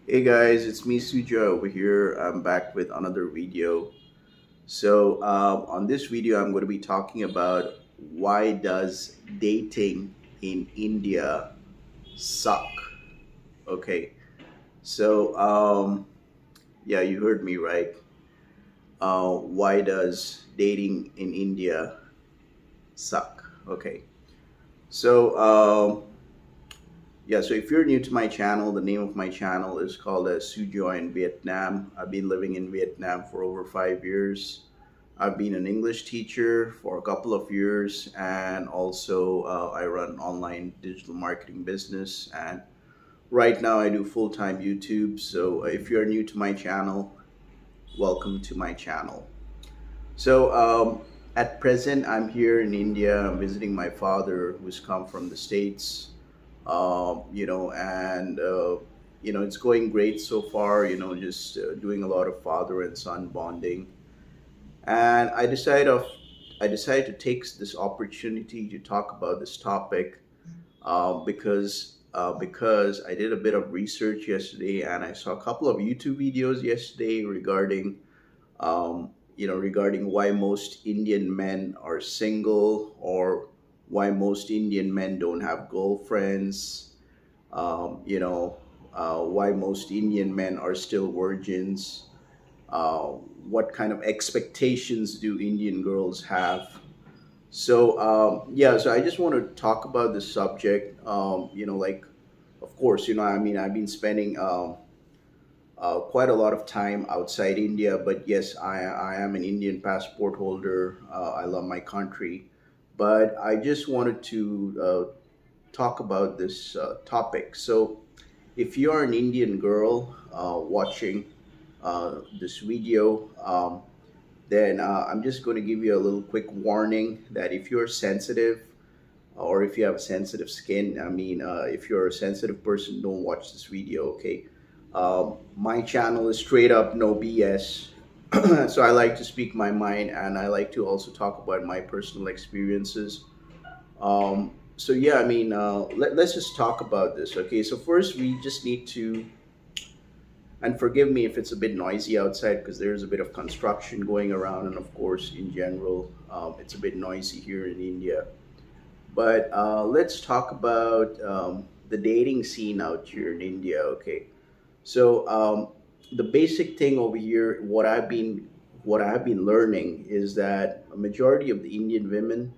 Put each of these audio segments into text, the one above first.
Hey guys, it's me Suja over here. I'm back with another video. On this video, I'm going to be talking about why does dating in India suck? Okay, so yeah, you heard me right. Why does dating in India suck? Okay, so yeah, so if you're new to my channel, the name of my channel is called Sujo in Vietnam. I've been living in Vietnam for over 5 years. I've been an English teacher for a couple of years, and also I run online digital marketing business. And right now, I do full time YouTube. So if you're new to my channel, welcome to my channel. At present, I'm here in India. I'm visiting my father, who's come from the States. It's going great so far. Just doing a lot of father and son bonding. And I decided to take this opportunity to talk about this topic because I did a bit of research yesterday, and I saw a couple of YouTube videos yesterday regarding why most Indian men are single, or why most Indian men don't have girlfriends. Why most Indian men are still virgins. What kind of expectations do Indian girls have? So I just want to talk about this subject. Of course, I've been spending quite a lot of time outside India, but yes, I am an Indian passport holder. I love my country, but I just wanted to talk about this topic. So, if you're an Indian girl watching this video, then I'm just going to give you a little quick warning that if you're sensitive or if you have sensitive skin, if you're a sensitive person, don't watch this video, okay? My channel is straight up no BS. So I like to speak my mind, and I like to also talk about my personal experiences. Let's just talk about this, okay? So first, we just need to, and forgive me if it's a bit noisy outside because there's a bit of construction going around, and of course, in general, it's a bit noisy here in India. But let's talk about the dating scene out here in India, okay? The basic thing over here, what I've been learning is that a majority of the Indian women,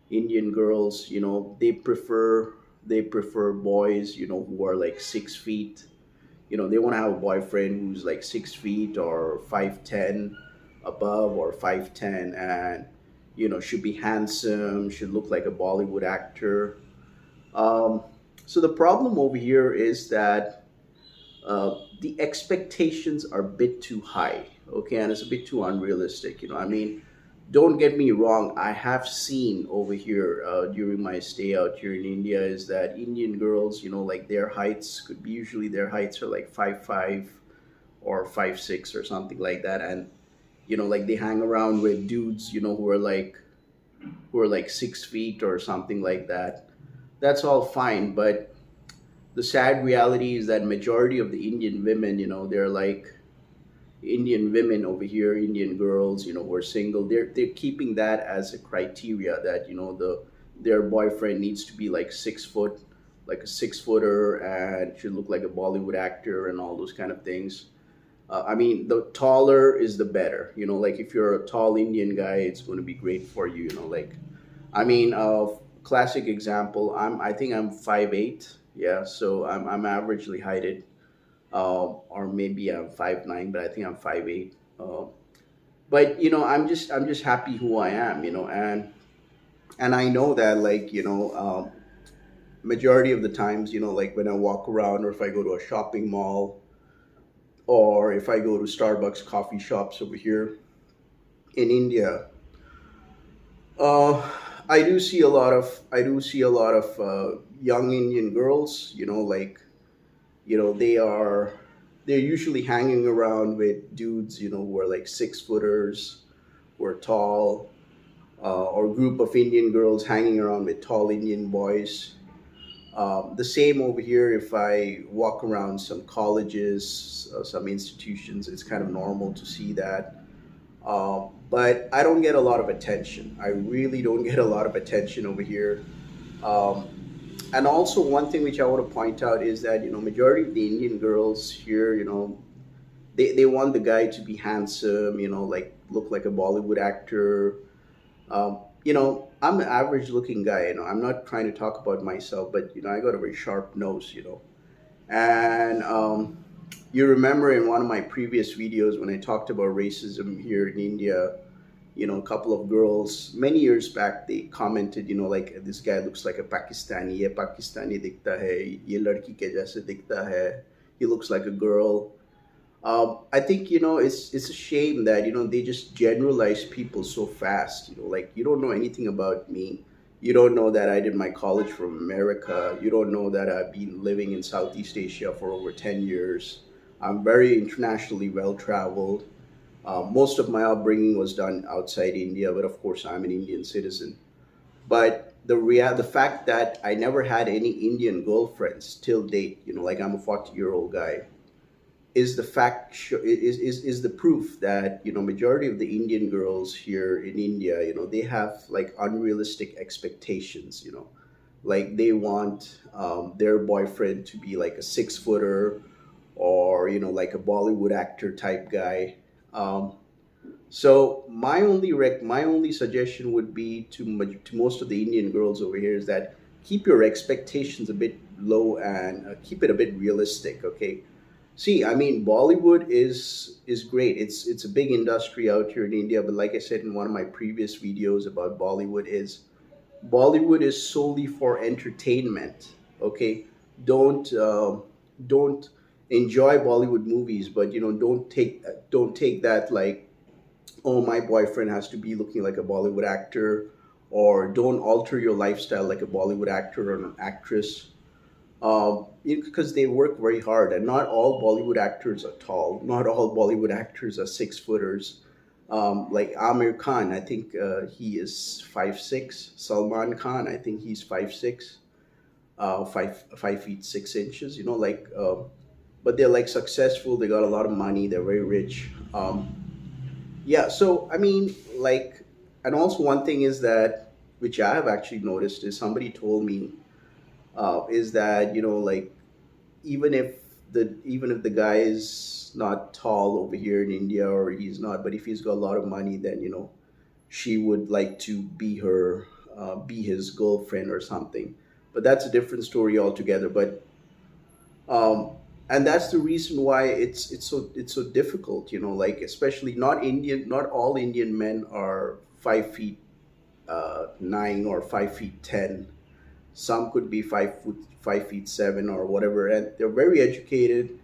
Indian girls, they prefer boys, who are like 6 feet. They want to have a boyfriend who's like 6 feet or 5'10", above, or 5'10", and should be handsome, should look like a Bollywood actor. Um, so the problem over here is that the expectations are a bit too high, okay, and it's a bit too unrealistic. Don't get me wrong. I have seen over here during my stay out here in India is that Indian girls, like their heights are like 5'5" or 5'6" or something like that, and like they hang around with dudes, who are like 6 feet or something like that. That's all fine, but the sad reality is that majority of the Indian women, they're like Indian women over here, Indian girls, who are single. They're keeping that as a criteria that their boyfriend needs to be like 6 foot, like a 6 footer, and should look like a Bollywood actor and all those kind of things. The taller is the better. Like if you're a tall Indian guy, it's going to be great for you. Classic example. I think I'm 5'8". Yeah, so I'm averagely heighted, or maybe I'm 5'9", but I think I'm 5'8". But I'm just happy who I am, and I know that, like, majority of the times, like when I walk around, or if I go to a shopping mall, or if I go to Starbucks coffee shops over here in India, uh, I do see a lot of young Indian girls, they're usually hanging around with dudes, who are like 6 footers, who are tall, or group of Indian girls hanging around with tall Indian boys. The same over here. If I walk around some colleges, some institutions, it's kind of normal to see that. But I don't get a lot of attention. I really don't get a lot of attention over here. Um, and also, one thing which I want to point out is that majority of the Indian girls here, they want the guy to be handsome, like look like a Bollywood actor. I'm an average looking guy. I'm not trying to talk about myself, but I got a very sharp nose. And you remember in one of my previous videos when I talked about racism here in India, a couple of girls many years back, they commented, like, this guy looks like a Pakistani. Ye Pakistani dikhta hai, ye ladki ke jaise dikhta hai. He looks like a girl. I think it's a shame that they just generalize people so fast. Like, you don't know anything about me. You don't know that I did my college from America. You don't know that I've been living in Southeast Asia for over 10 years. I'm very internationally well traveled. Most of my upbringing was done outside India, but of course I'm an Indian citizen. But the fact that I never had any Indian girlfriends till date, like I'm a 40-year-old guy, is the is the proof that majority of the Indian girls here in India, they have like unrealistic expectations. Like they want their boyfriend to be like a 6 footer, or like a Bollywood actor type guy. Um, so my only suggestion would be to most of the Indian girls over here is that keep your expectations a bit low, and keep it a bit realistic. Okay. See, I mean, Bollywood is great. It's a big industry out here in India. But like I said in one of my previous videos about Bollywood is solely for entertainment. Okay, don't don't enjoy Bollywood movies, but don't take that like, oh, my boyfriend has to be looking like a Bollywood actor, or don't alter your lifestyle like a Bollywood actor or an actress, because they work very hard, and not all Bollywood actors are tall. Not all Bollywood actors are 6 footers. Like Amir Khan, I think he is 5'6". Salman Khan, I think he's 5'6", 5 feet 6 inches. But they're like successful. They got a lot of money. They're very rich. Yeah. So I mean, like, and also one thing is that, which I have actually noticed, is somebody told me, is that like, even if the guy is not tall over here in India, or he's not, but if he's got a lot of money, then she would like to be his girlfriend or something. But that's a different story altogether. But and that's the reason why it's so difficult. Like, especially not all Indian men are 5 feet 9 or 5 feet 10. Some could be 5 feet 7 or whatever, and they're very educated.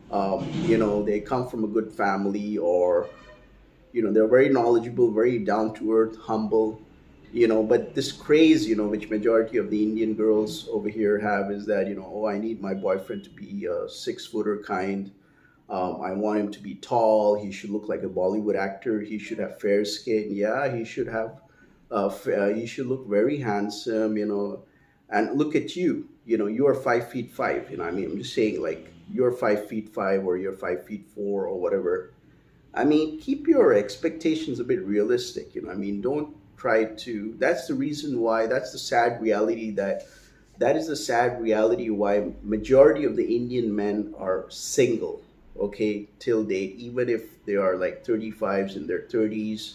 They come from a good family, or they're very knowledgeable, very down to earth, humble. But this craze, which majority of the Indian girls over here have, is that, oh, I need my boyfriend to be a 6 footer kind. I want him to be tall. He should look like a Bollywood actor. He should have fair skin. Yeah, he should have. He should look very handsome. And look at you. You are 5 feet 5. I mean, I'm just saying, like, you're 5 feet 5, or you're 5 feet 4, or whatever. I mean, keep your expectations a bit realistic. I mean, don't try to. That's the reason why. That's the sad reality that. That is the sad reality why majority of the Indian men are single. Okay, till date, even if they are like 35s in their 30s.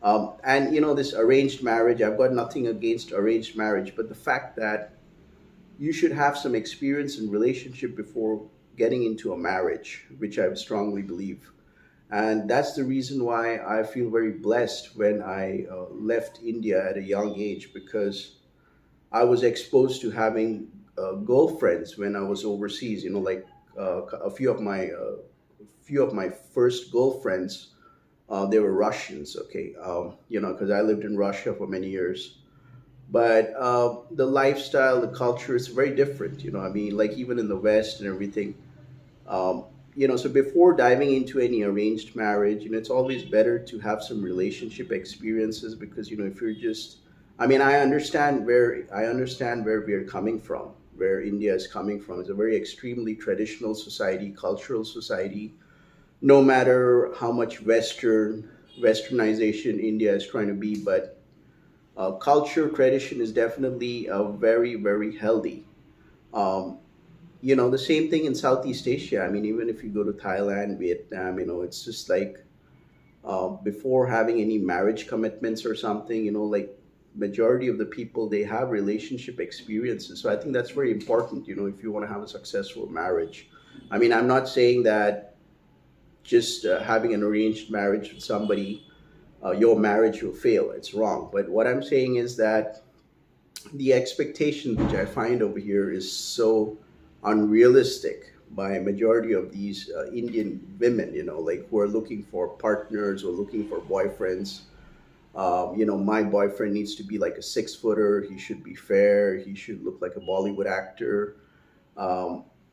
And this arranged marriage. I've got nothing against arranged marriage, but the fact that you should have some experience in relationship before getting into a marriage, which I strongly believe. And that's the reason why I feel very blessed when I left India at a young age, because I was exposed to having girlfriends when I was overseas. Like, a few of my first girlfriends, they were Russians. Okay, because I lived in Russia for many years. But the lifestyle, the culture is very different. I mean, like, even in the West and everything. Um, so before diving into any arranged marriage, it's always better to have some relationship experiences, because if you're just, I mean, I understand where we are coming from. where India is coming from. It's a very extremely traditional society, cultural society. No matter how much westernization India is trying to be, but culture tradition is definitely very very healthy. Um, the same thing in Southeast Asia. I mean, even if you go to Thailand, Vietnam, it's just like before having any marriage commitments or something, like majority of the people, they have relationship experiences. So I think that's very important, if you want to have a successful marriage. I mean, I'm not saying that just having an arranged marriage with somebody, your marriage will fail. It's wrong. But what I'm saying is that the expectation which I find over here is so unrealistic by a majority of these Indian women, like who are looking for partners or looking for boyfriends. My boyfriend needs to be like a 6 footer. He should be fair. He should look like a Bollywood actor.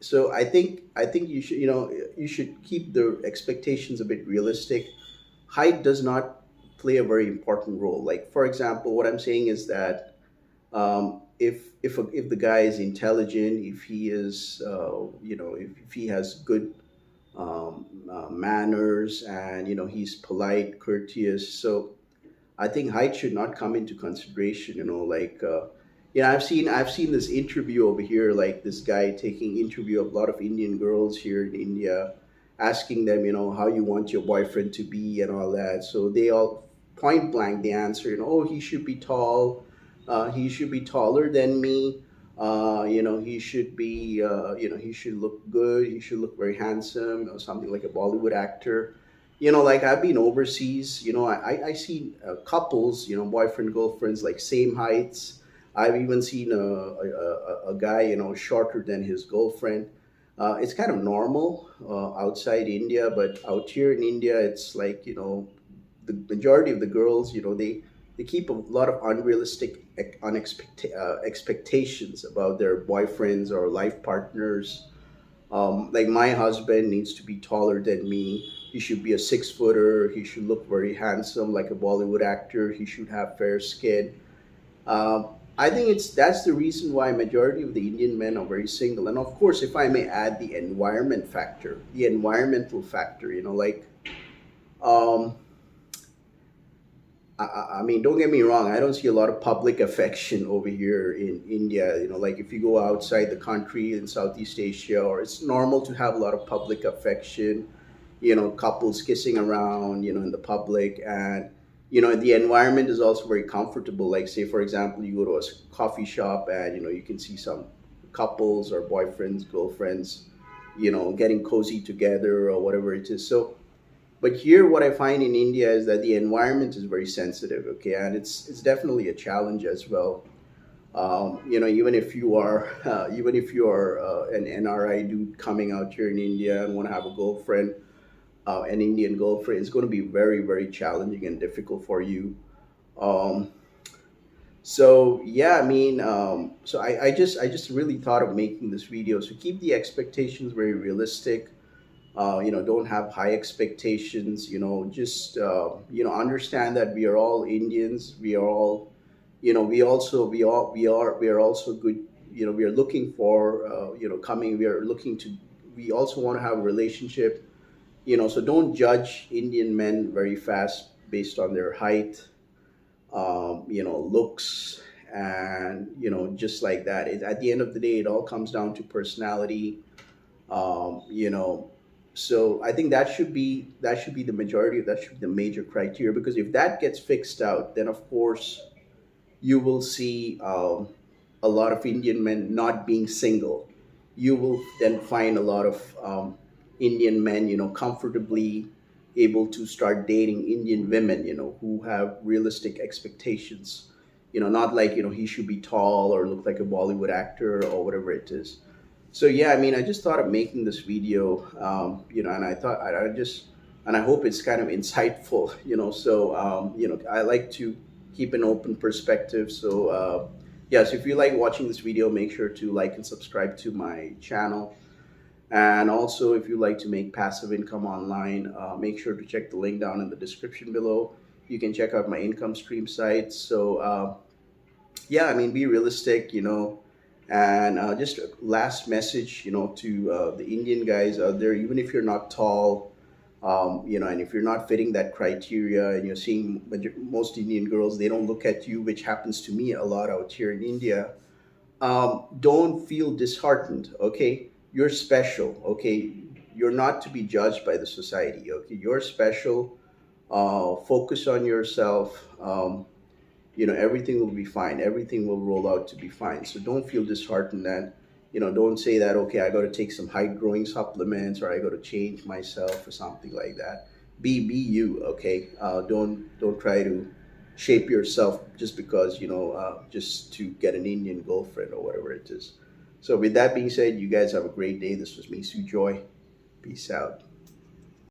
So I think you should keep the expectations a bit realistic. Height does not play a very important role. Like for example, what I'm saying is that if the guy is intelligent, if he is if he has good manners, and he's polite, courteous. So I think height should not come into consideration. Like I've seen this interview over here, like this guy taking interview of a lot of Indian girls here in India, asking them, how you want your boyfriend to be and all that. So they all point blank they answer, oh, he should be tall, he should be taller than me. He should be, he should look good. He should look very handsome, or something like a Bollywood actor. Like I've been overseas. I see couples, boyfriend girlfriends, like same heights. I've even seen a guy, shorter than his girlfriend. It's kind of normal outside India, but out here in India, it's like the majority of the girls, they keep a lot of unrealistic expectations about their boyfriends or life partners. Like my husband needs to be taller than me. He should be a 6 footer. He should look very handsome, like a Bollywood actor. He should have fair skin. I think that's the reason why majority of the Indian men are very single. And of course, if I may add the environmental factor, like um, I mean, don't get me wrong. I don't see a lot of public affection over here in India. Like if you go outside the country in Southeast Asia, or it's normal to have a lot of public affection. Couples kissing around, in the public, and the environment is also very comfortable. Like say, for example, you go to a coffee shop, and you can see some couples or boyfriends, girlfriends, getting cozy together or whatever it is. So but here, what I find in India is that the environment is very sensitive. Okay, and it's definitely a challenge as well. Even if you are an NRI dude coming out here in India and want to have a girlfriend, an Indian girlfriend, it's going to be very very challenging and difficult for you. Um, so yeah, I mean, so I just really thought of making this video. So keep the expectations very realistic. Don't have high expectations. Just understand that we are all Indians. We are all, we are also good. We are looking for, coming. We are looking to. We also want to have a relationship. So don't judge Indian men very fast based on their height, looks, and just like that. At the end of the day, it all comes down to personality. um, you know so I think that should be the majority, that should be the major criteria, because if that gets fixed out, then of course you will see a lot of Indian men not being single. You will then find a lot of Indian men, comfortably able to start dating Indian women, who have realistic expectations. Not like, he should be tall or look like a Bollywood actor or whatever it is. So yeah, I mean, I just thought of making this video, and I thought I just, and I hope it's kind of insightful. So I like to keep an open perspective. So yeah, so if you like watching this video, make sure to like and subscribe to my channel. And also, if you like to make passive income online, make sure to check the link down in the description below. You can check out my income stream sites. So yeah, I mean, be realistic, And just a last message, to the Indian guys out there, even if you're not tall, and if you're not fitting that criteria, and you're seeing most Indian girls, they don't look at you, which happens to me a lot out here in India. Don't feel disheartened. Okay, you're special. Okay, you're not to be judged by the society. Okay, you're special. Focus on yourself. Everything will be fine. Everything will roll out to be fine. So don't feel disheartened, and don't say that, okay, I got to take some height growing supplements, or I got to change myself or something like that. Be you. Okay, don't try to shape yourself just because just to get an Indian girlfriend or whatever it is. So with that being said, you guys have a great day. This was me, Joy. Peace out.